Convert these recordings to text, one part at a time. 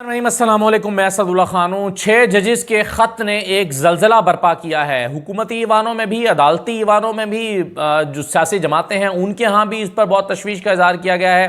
अस्सलाम वालेकुम, मैं असदुल्ला खान हूँ। 6 जजेस के ख़त ने एक जलज़ला बर्पा किया है। हुकूमती ईवानों में भी, अदालती ईवानों में भी, जो सियासी जमातें हैं उनके यहाँ भी इस पर बहुत तशवीश का इज़हार किया गया है।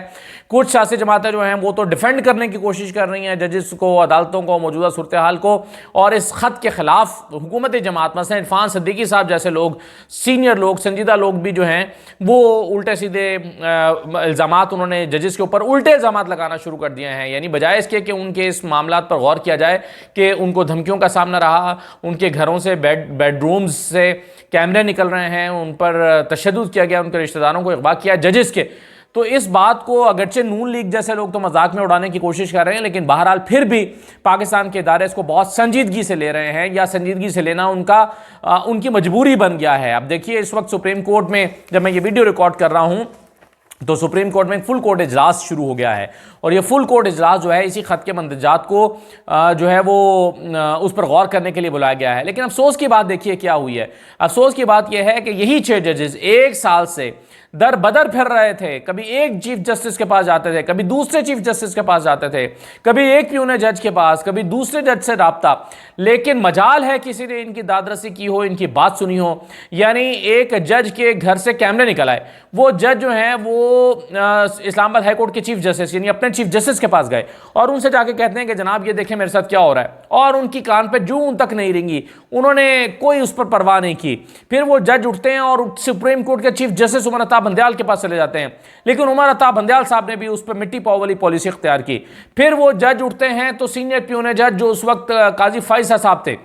कुछ सियासी जमातें जो हैं वो तो डिफेंड करने की कोशिश कर रही हैं जजेस को, अदालतों को, मौजूदा सूरत हाल को, और इस ख़त के ख़िलाफ़ हुकूमती जमात मसलन इरफान सिद्दीकी साहब जैसे लोग, सीनियर लोग, संजीदा लोग भी जो हैं वो उल्टे सीधे इल्ज़ामात, उन्होंने जजेस के ऊपर उल्टे इल्ज़ामात लगाना शुरू कर दिए हैं। यानी बजाय इसके कि उनके इस मामला पर गौर किया जाए कि उनको धमकियों का सामना रहा, उनके घरों से, बेडरूम्स से कैमरे निकल रहे हैं, उन पर तशद्दुद किया गया, उनके रिश्तेदारों को अगवा किया जजेस के, तो इस बात को अगरचे नून लीग जैसे लोग तो मजाक में उड़ाने की कोशिश कर रहे हैं, लेकिन बहरहाल फिर भी पाकिस्तान के इदारे इसको बहुत संजीदगी से ले रहे हैं, या संजीदगी से लेना उनकी मजबूरी बन गया है। अब देखिए, इस वक्त सुप्रीम कोर्ट में जब मैं ये वीडियो रिकॉर्ड कर रहा हूं तो सुप्रीम कोर्ट में फुल कोर्ट इजलास शुरू हो गया है, और ये फुल कोर्ट इजलास जो है इसी खत के मंदजात को जो है वो उस पर गौर करने के लिए बुलाया गया है। लेकिन अफसोस की बात देखिए क्या हुई है। अफसोस की बात यह है कि यही 6 जजेस 1 साल से दर बदर फिर रहे थे। कभी एक चीफ जस्टिस के पास जाते थे, कभी दूसरे चीफ जस्टिस के पास जाते थे, कभी एक प्यूने जज के पास, कभी दूसरे जज से राब्ता, लेकिन मजाल है किसी ने इनकी दादरसी की हो, इनकी बात सुनी हो। यानी एक जज के घर से कैमरे निकल आए, वो जज जो हैं वो इस्लामाबाद हाई कोर्ट के चीफ जस्टिस यानी अपने चीफ जस्टिस के पास गए और उनसे जाके कहते हैं कि जनाब ये देखें मेरे साथ क्या हो रहा है, और उनकी कान पे जूं तक नहीं रेंगी, उन्होंने कोई उस पर परवाह नहीं की। फिर वो जज उठते हैं और सुप्रीम कोर्ट के चीफ जस्टिस उमर अता बंदयाल के पास चले जाते हैं, लेकिन उमर अता बंदयाल साहब ने भी उस पर मिट्टी पाव वाली पॉलिसी इख्तियार की। फिर वो जज उठते हैं तो सीनियर प्यूने जज जो उस वक्त काजी फाइजा साहब थे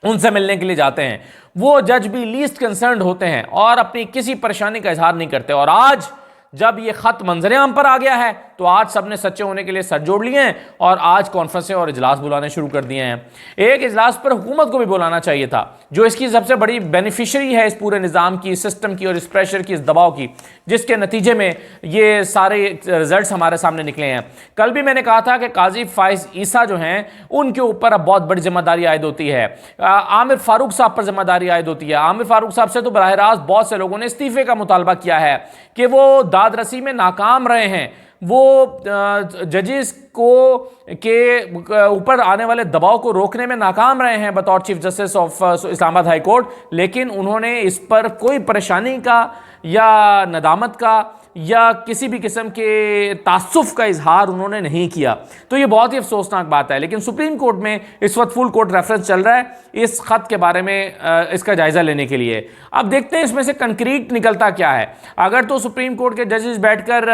उनसे मिलने के लिए जाते हैं। वो जज भी लीस्ट कंसर्न्ड होते हैं और अपनी किसी परेशानी का इजहार नहीं करते। और आज जब ये खत मंजरे आम पर आ गया है तो आज सबने सच्चे होने के लिए सर जोड़ लिए हैं और आज कॉन्फ्रेंसें और इजलास बुलाने शुरू कर दिए हैं। एक इजलास पर हुकूमत को भी बुलाना चाहिए था, जो इसकी सबसे बड़ी बेनिफिशियरी है इस पूरे निज़ाम की, सिस्टम की, और इस प्रेशर की, इस दबाव की, जिसके नतीजे में ये सारे रिजल्ट्स हमारे सामने निकले हैं। कल भी मैंने कहा था कि काजी फाइज ईसा जो हैं उनके ऊपर अब बहुत बड़ी जिम्मेदारी आयद होती है। आमिर फारूक साहब पर जिम्मेदारी आयद होती है। आमिर फारूक साहब से तो बराह रास्त बहुत से लोगों ने इस्तीफे का मुतालबा किया है कि वो दादरसी में नाकाम रहे हैं, वो जजेस को के ऊपर आने वाले दबाव को रोकने में नाकाम रहे हैं बतौर chief justice of Islamabad high court, लेकिन उन्होंने इस पर कोई परेशानी का या नदामत का या किसी भी किस्म के तासुफ का इजहार उन्होंने नहीं किया। तो ये बहुत ही अफसोसनाक बात है। लेकिन सुप्रीम कोर्ट में इस वक्त फुल कोर्ट रेफरेंस चल रहा है इस खत के बारे में इसका जायजा लेने के लिए। अब देखते हैं इसमें से कंक्रीट निकलता क्या है। अगर तो सुप्रीम कोर्ट के जजेस बैठकर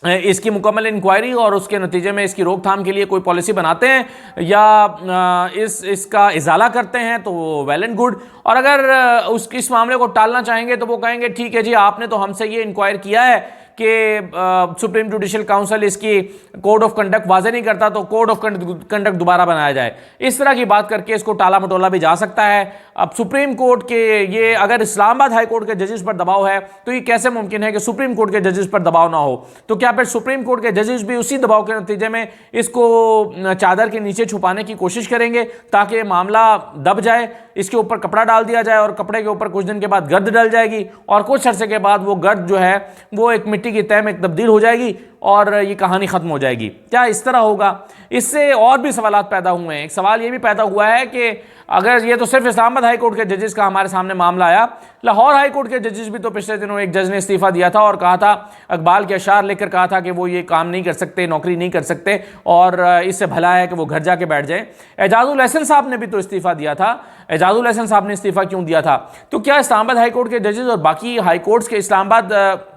इसकी मुकम्मल इंक्वायरी और उसके नतीजे में इसकी रोकथाम के लिए कोई पॉलिसी बनाते हैं या इसका इजाला करते हैं तो वेल एंड गुड, और अगर इस मामले को टालना चाहेंगे तो वो कहेंगे ठीक है जी, आपने तो हमसे ये इंक्वायर किया है कि सुप्रीम जुडिशल काउंसिल इसकी कोड ऑफ कंडक्ट वाजे नहीं करता तो कोड ऑफ कंडक्ट दोबारा बनाया जाए। इस तरह की बात करके इसको टाला मटोला भी जा सकता है। अब सुप्रीम कोर्ट के ये अगर इस्लामाबाद हाई कोर्ट के जजेस पर दबाव है तो ये कैसे मुमकिन है कि सुप्रीम कोर्ट के जजेस पर दबाव ना हो? तो क्या फिर सुप्रीम कोर्ट के जजेस भी उसी दबाव के नतीजे में इसको चादर के नीचे छुपाने की कोशिश करेंगे ताकि मामला दब जाए, इसके ऊपर कपड़ा डाल दिया जाए और कपड़े के ऊपर कुछ दिन के बाद गर्द डल जाएगी और कुछ अरसे के बाद वो गर्द जो है वो एक मिट्टी की तह में तब्दील हो जाएगी और ये कहानी खत्म हो जाएगी? क्या इस तरह होगा? इससे और भी सवाल पैदा हुए हैं। एक सवाल ये भी पैदा हुआ है कि अगर ये तो सिर्फ इस्लामाबाद हाई कोर्ट के जजेस का हमारे सामने मामला आया, लाहौर हाई कोर्ट के जजेस भी तो पिछले दिनों एक जज ने इस्तीफा दिया था और कहा था, अकबाल के अशार लेकर कहा था कि वो ये काम नहीं कर सकते, नौकरी नहीं कर सकते और इससे भला है कि वो घर जाके बैठ जाए। एजाजुल हसन साहब ने भी तो इस्तीफा दिया था। एजाजुल हसन साहब ने इस्तीफा क्यों दिया था? तो क्या इस्लामाबाद हाई कोर्ट के जजेस और बाकी हाई कोर्ट्स के इस्लामाबाद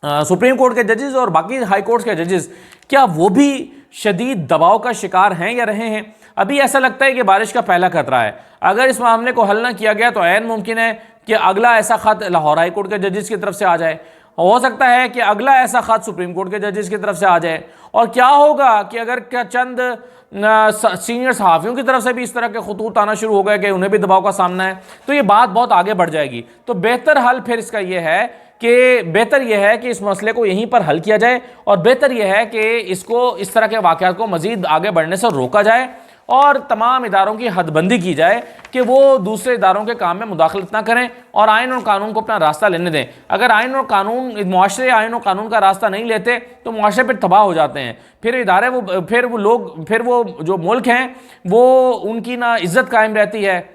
सुप्रीम कोर्ट के जजेस और बाकी हाई कोर्ट्स के जजेस क्या वो भी शदीद दबाव का शिकार हैं या रहे हैं? अभी ऐसा लगता है कि बारिश का पहला खतरा है। अगर इस मामले को हल ना किया गया तो ऐन मुमकिन है कि अगला ऐसा खत लाहौर हाई कोर्ट के जजेस की तरफ से आ जाए, हो सकता है कि अगला ऐसा खत सुप्रीम कोर्ट के जजेस की तरफ से आ जाए। और क्या होगा कि अगर चंद सीनियर सहाफ़ियों की तरफ से भी इस तरह के खतूत आना शुरू हो गए कि उन्हें भी दबाव का सामना है, तो ये बात बहुत आगे बढ़ जाएगी। तो बेहतर हल फिर इसका यह है कि इस मसले को यहीं पर हल किया जाए और बेहतर यह है कि इसको इस तरह के वाक़यात को मज़ीद आगे बढ़ने से रोका जाए और तमाम इदारों की हदबंदी की जाए कि वो दूसरे इदारों के काम में मुदाखलत ना करें और आइन और कानून को अपना रास्ता लेने दें। अगर आइन और कानून, मुआशरे आइन और कानून का रास्ता नहीं लेते तो मुआशरे फिर तबाह हो जाते हैं, फिर इदारे फिर वो जो मुल्क हैं वो उनकी ना इज्जत कायम रहती है,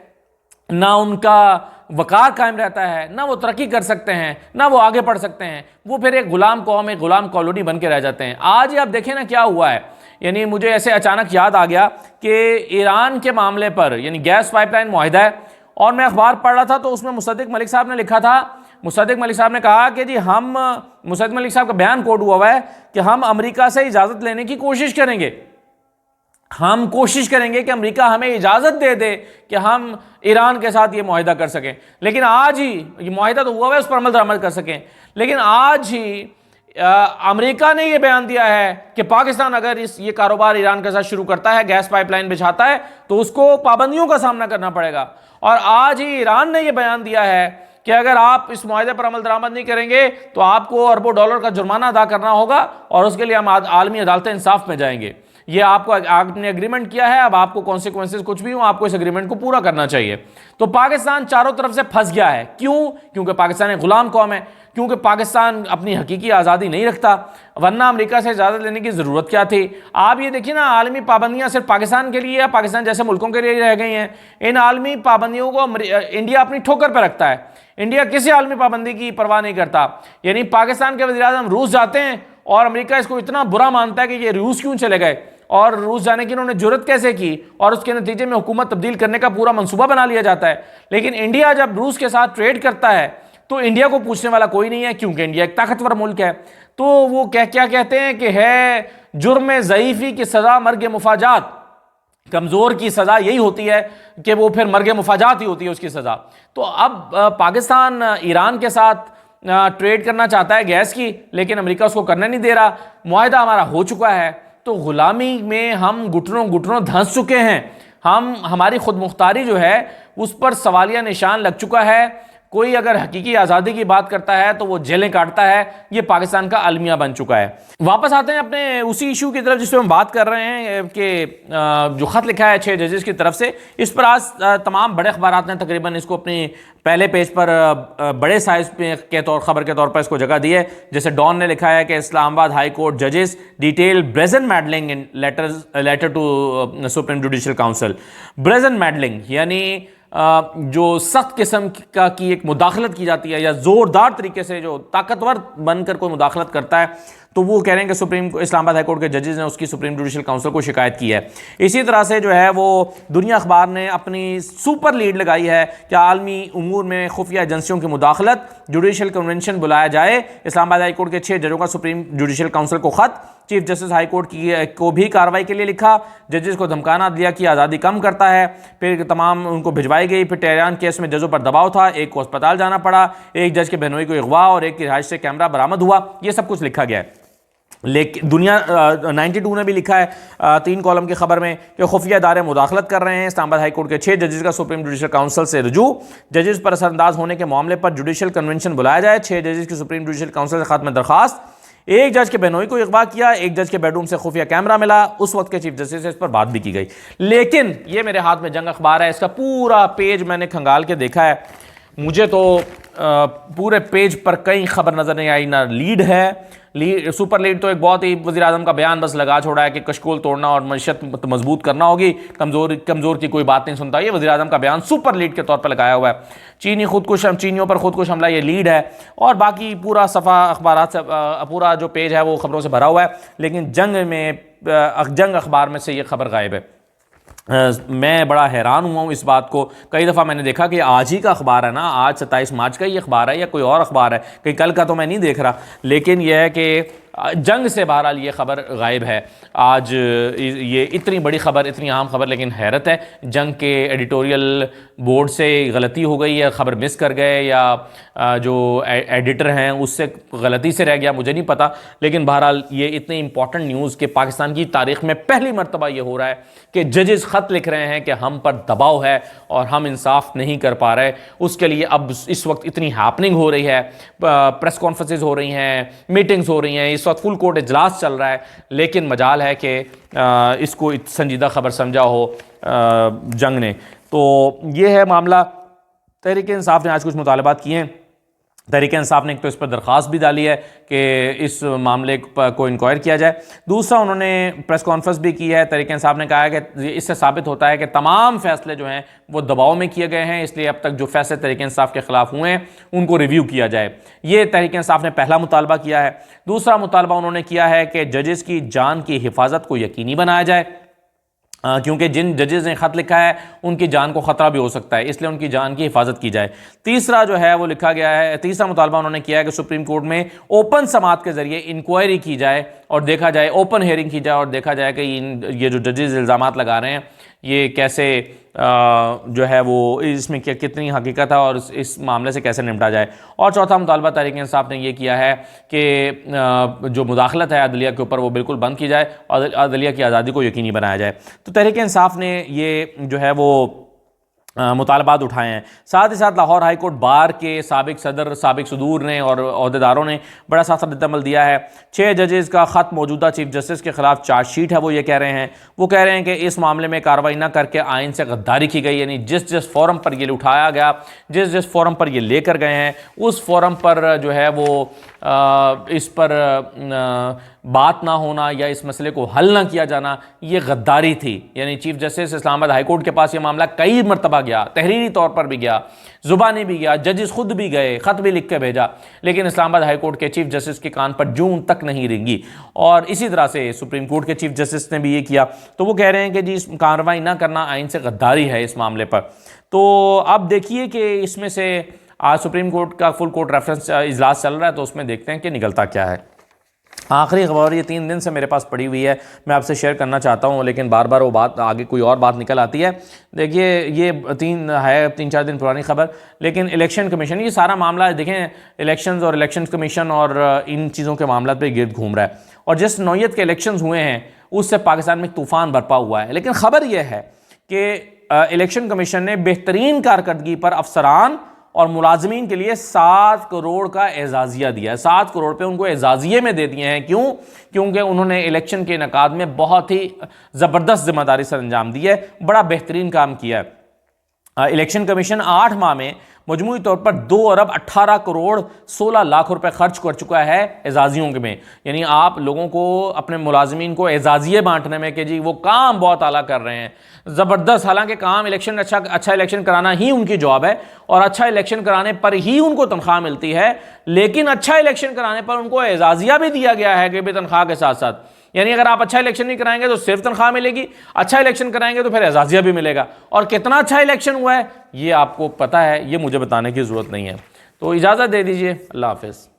ना उनका वकार कायम रहता है, ना वो तरक्की कर सकते हैं, ना वो आगे बढ़ सकते हैं। वो फिर एक गुलाम कौम, एक गुलाम कॉलोनी बन के रह जाते हैं। आज ही आप देखें ना क्या हुआ है, यानी मुझे ऐसे अचानक याद आ गया कि ईरान के मामले पर यानी गैस पाइपलाइन मुआहिदा है, और मैं अखबार पढ़ रहा था तो उसमें मुसद्दिक मलिक साहब ने लिखा था, मुसद्दिक मलिक साहब ने कहा कि जी मुसद्दिक मलिक साहब का बयान कोट हुआ है कि हम अमेरिका से इजाज़त लेने की कोशिश करेंगे, हम कोशिश करेंगे कि अमेरिका हमें इजाज़त दे दे कि हम ईरान के साथ ये मुआहिदा कर सकें। लेकिन आज ही ये मुआहिदा तो हुआ है, उस पर अमल दरामद कर सकें, लेकिन आज ही अमेरिका ने यह बयान दिया है कि पाकिस्तान अगर ये कारोबार ईरान के साथ शुरू करता है, गैस पाइपलाइन बिछाता है, तो उसको पाबंदियों का सामना करना पड़ेगा। और आज ही ईरान ने यह बयान दिया है कि अगर आप इस मुआहिदे पर अमल दरामद नहीं करेंगे तो आपको अरबों डॉलर का जुर्माना अदा करना होगा और उसके लिए हम आलमी अदालत इंसाफ में जाएंगे। ये आपने एग्रीमेंट किया है, अब आपको कॉन्सिक्वेंसेस कुछ भी हो, आपको इस एग्रीमेंट को पूरा करना चाहिए। तो पाकिस्तान चारों तरफ से फंस गया है। क्यों? क्योंकि पाकिस्तान एक गुलाम कौम है, क्योंकि पाकिस्तान अपनी हकीकी आज़ादी नहीं रखता, वरना अमेरिका से इजाज़त लेने की ज़रूरत क्या थी। आप ये देखिए ना, आलमी पाबंदियां सिर्फ पाकिस्तान के लिए या पाकिस्तान जैसे मुल्कों के लिए रह गई हैं। इन आलमी पाबंदियों को इंडिया अपनी ठोकर पर रखता है। इंडिया किसी आलमी पाबंदी की परवाह नहीं करता। यानी पाकिस्तान के वज़ीर-ए-आज़म रूस जाते हैं और अमेरिका इसको इतना बुरा मानता है कि ये रूस क्यों चले गए और रूस जाने की इन्होंने जुर्रत कैसे की, और उसके नतीजे में हुकूमत तब्दील करने का पूरा मंसूबा बना लिया जाता है। लेकिन इंडिया जब रूस के साथ ट्रेड करता है तो इंडिया को पूछने वाला कोई नहीं है, क्योंकि इंडिया एक ताकतवर मुल्क है। तो वो क्या कहते हैं कि है जुर्म ज़ईफ़ी की सज़ा मर्ग मुफाजात, कमज़ोर की सज़ा यही होती है कि वो फिर मर्ग मुफाजात ही होती है उसकी सज़ा। तो अब पाकिस्तान ईरान के साथ ट्रेड करना चाहता है गैस की, लेकिन अमेरिका उसको करने नहीं दे रहा। मुआहिदा हमारा हो चुका है, तो गुलामी में हम घुटनों धंस चुके हैं। हमारी खुद मुख्तारी जो है उस पर सवालिया निशान लग चुका है। कोई अगर हकीकी आज़ादी की बात करता है तो वो जेलें काटता है। ये पाकिस्तान का अलमिया बन चुका है। वापस आते हैं अपने उसी इशू की तरफ जिस पर हम बात कर रहे हैं कि जो ख़त लिखा है 6 जजेस की तरफ से, इस पर आज तमाम बड़े अखबारात ने तकरीबन इसको अपनी पहले पेज पर बड़े साइज के खबर के तौर पर इसको जगह दी है। जैसे डॉन ने लिखा है कि इस्लामाबाद हाई कोर्ट जजेस detail brazen meddling in letter to supreme judicial council. Brazen meddling यानी जो सख्त किस्म की एक मुदाखलत की जाती है, या ज़ोरदार तरीके से जो ताकतवर बनकर कोई मुदाखलत करता है, तो वो कह रहे हैं कि इस्लामाबाद हाई कोर्ट के जजेस ने उसकी सुप्रीम जुडिशल काउंसिल को शिकायत की है। इसी तरह से जो है वो दुनिया अखबार ने अपनी सुपर लीड लगाई है कि आलमी उमूर में खुफिया एजेंसियों की मुदाखलत, जुडिशल कन्वेंशन बुलाया जाए। इस्लामाबाद हाई कोर्ट के 6 जजों का सुप्रीम जुडिशल काउंसिल को खत, चीफ जस्टिस हाई कोर्ट को भी कार्रवाई के लिए लिखा। जजेस को धमकाना दिया कि आज़ादी कम करता है। फिर तमाम उनको भिजवाई गई। फिर टेहरान केस में जजों पर दबाव था, एक को अस्पताल जाना पड़ा, एक जज के बहनोई को अगवा और एक की रिहाइश से कैमरा बरामद हुआ। ये सब कुछ लिखा गया है। लेकिन दुनिया 92 ने भी लिखा है 3 कॉलम की खबर में कि खुफिया इदारे मुदाखलत कर रहे हैं। इस्लामाबाद हाई कोर्ट के 6 जजेस का सुप्रीम जुडिशल काउंसिल से रुजू, जजेस पर असरअंदाज होने के मामले पर जुडिशल कन्वेंशन बुलाया जाए। 6 जजेस की सुप्रीम जुडिशल काउंसिल से खत में दरखास्त। एक जज के बहनोई को अगवा किया, एक जज के बेडरूम से खुफिया कैमरा मिला। उस वक्त के चीफ जस्टिस से इस पर बात भी की गई। लेकिन ये मेरे हाथ में जंग अखबार है, इसका पूरा पेज मैंने खंगाल के देखा है, मुझे तो पूरे पेज पर कई खबर नजर नहीं आई। ना लीड है, सुपर लीड तो एक बहुत ही वज़ीर आज़म का बयान बस लगा छोड़ा है कि कशकोल तोड़ना और मईशत मजबूत करना होगी, कमज़ोर की कोई बात नहीं सुनता। ये वज़ीर आज़म का बयान सुपर लीड के तौर पर लगाया हुआ है। चीनियों पर खुदकुश हमला, ये लीड है, और बाकी पूरा सफ़ा अखबारात से पूरा जो पेज है वो खबरों से भरा हुआ है। लेकिन जंग अखबार में से ये खबर गायब है। मैं बड़ा हैरान हुआ हूँ इस बात को। कई दफ़ा मैंने देखा कि आज ही का अखबार है ना, आज 27 मार्च का ही अखबार है या कोई और अखबार है, कहीं कल का तो मैं नहीं देख रहा। लेकिन यह है कि जंग से बहरहाल ये खबर गायब है। आज ये इतनी बड़ी खबर, इतनी अहम खबर, लेकिन हैरत है जंग के एडिटोरियल बोर्ड से गलती हो गई या खबर मिस कर गए, या जो एडिटर हैं उससे गलती से रह गया, मुझे नहीं पता। लेकिन बहरहाल ये इतनी इंपॉर्टेंट न्यूज़ कि पाकिस्तान की तारीख़ में पहली मरतबा ये हो रहा है कि जजेस ख़त लिख रहे हैं कि हम पर दबाव है और हम इंसाफ नहीं कर पा रहे। उसके लिए अब इस वक्त इतनी हैपनिंग हो रही है, प्रेस कॉन्फ्रेंसेज हो रही हैं, मीटिंग्स हो रही हैं, इस इस वक्त फुल कोर्ट इजलास चल रहा है, लेकिन मजाल है कि इसको संजीदा खबर समझा हो जंग ने। तो ये है मामला। तहरीक इंसाफ ने आज कुछ मुतालबात किए हैं। तहरीक इंसाफ ने एक तो इस पर दरख्वास्त भी डाली है कि इस मामले को इंक्वायर किया जाए। दूसरा, उन्होंने प्रेस कॉन्फ्रेंस भी की है। तहरीक इंसाफ ने कहा है कि इससे साबित होता है कि तमाम फैसले जो हैं वो दबाव में किए गए हैं, इसलिए अब तक जो फैसले तहरीक इंसाफ के खिलाफ हुए हैं उनको रिव्यू किया जाए। ये तहरीक इंसाफ ने पहला मुतालबा किया है। दूसरा मुतालबा उन्होंने किया है कि जजेस की जान की हिफाजत को यकीनी बनाया जाए, क्योंकि जिन जजेस ने ख़त लिखा है उनकी जान को ख़तरा भी हो सकता है, इसलिए उनकी जान की हिफाजत की जाए। तीसरा जो है वो लिखा गया है, तीसरा मुतालबा उन्होंने किया है कि सुप्रीम कोर्ट में ओपन समाअत के ज़रिए इंक्वायरी की जाए और देखा जाए, ओपन हेयरिंग की जाए और देखा जाए कि ये जो जजेस इल्ज़ामात लगा रहे हैं ये कैसे जो है वो इसमें कितनी हकीकत है और इस मामले से कैसे निपटा जाए। और चौथा मुतालबा तहरीक इंसाफ ने ये किया है कि जो मुदाखलत है अदलिया के ऊपर वो बिल्कुल बंद की जाए और अदलिया की आज़ादी को यकीनी बनाया जाए। तो तहरीक इंसाफ ने ये जो है वो मुतालबात उठाए हैं। साथ ही साथ लाहौर हाई कोर्ट बार के साबिक सदर साबिक सदूर ने और अहदेदारों ने बड़ा साथ रद्दअमल दिया है। 6 जजेस का ख़त मौजूदा चीफ जस्टिस के खिलाफ चार्जशीट है। वो ये कह रहे हैं, वो कह रहे हैं कि इस मामले में कार्रवाई न करके आइन से गद्दारी की गई, यानी जिस फोरम पर ये उठाया गया, जिस फोरम पर ये लेकर गए हैं उस फोरम पर जो है वो इस पर बात ना होना या इस मसले को हल ना किया जाना, ये गद्दारी थी। यानी chief justice Islamabad high court के पास ये मामला कई मरतबा गया, तहरीरी तौर पर भी गया, ज़ुबानी भी गया, जजेस खुद भी गए, ख़त भी लिख के भेजा, लेकिन इस्लामाबाद हाई कोर्ट के चीफ जस्टिस के कान पर जूं तक नहीं रेंगी। और इसी तरह से सुप्रीम कोर्ट के चीफ जस्टिस ने भी ये किया। तो वो कह रहे हैं कि जी कार्रवाई ना करना आइन से गद्दारी है इस मामले पर। तो अब देखिए कि इसमें से आज सुप्रीम कोर्ट का फुल कोर्ट रेफरेंस इजलास चल रहा है, तो उसमें देखते हैं कि निकलता क्या है। आखिरी खबर ये 3 दिन से मेरे पास पड़ी हुई है, मैं आपसे शेयर करना चाहता हूँ, लेकिन बार बार वो बात आगे कोई और बात निकल आती है। देखिए ये 3-4 दिन पुरानी खबर, लेकिन इलेक्शन कमीशन, ये सारा मामला देखें, इलेक्शंस और इलेक्शन कमीशन और इन चीज़ों के मामला पे गिर्द घूम रहा है। और जिस नौयत के इलेक्शंस हुए हैं उससे पाकिस्तान में तूफ़ान बरपा हुआ है। लेकिन ख़बर यह है कि इलेक्शन कमीशन ने बेहतरीन कारकर्दगी पर अफसरान और मुलाजमीन के लिए 7 करोड़ का एजाज़िया दिया है। 7 करोड़ पे उनको एजाज़िये में दे दिए हैं। क्यों? क्योंकि उन्होंने इलेक्शन के इनेकाद में बहुत ही ज़बरदस्त जिम्मेदारी सर अंजाम दी है, बड़ा बेहतरीन काम किया है। इलेक्शन कमीशन 8 माह में मजमूई तौर पर 2 अरब 18 करोड़ 16 लाख रुपए खर्च कर चुका है एजाजियों में। यानी आप लोगों को, अपने मुलाजमीन को एजाजिये बांटने में कि जी वो काम बहुत आला कर रहे हैं, ज़बरदस्त। हालांकि काम इलेक्शन अच्छा इलेक्शन कराना ही उनकी जॉब है और अच्छा इलेक्शन कराने पर ही उनको तनख्वाह मिलती है, लेकिन अच्छा इलेक्शन कराने पर उनको एजाजिया भी दिया गया है कि भी तनख्वाह के साथ साथ। यानी अगर आप अच्छा इलेक्शन नहीं कराएंगे तो सिर्फ तनख्वाह मिलेगी, अच्छा इलेक्शन कराएंगे तो फिर एजाजिया भी मिलेगा। और कितना अच्छा इलेक्शन हुआ है ये आपको पता है, ये मुझे बताने की ज़रूरत नहीं है। तो इजाज़त दे दीजिए, अल्लाह हाफ़िज़।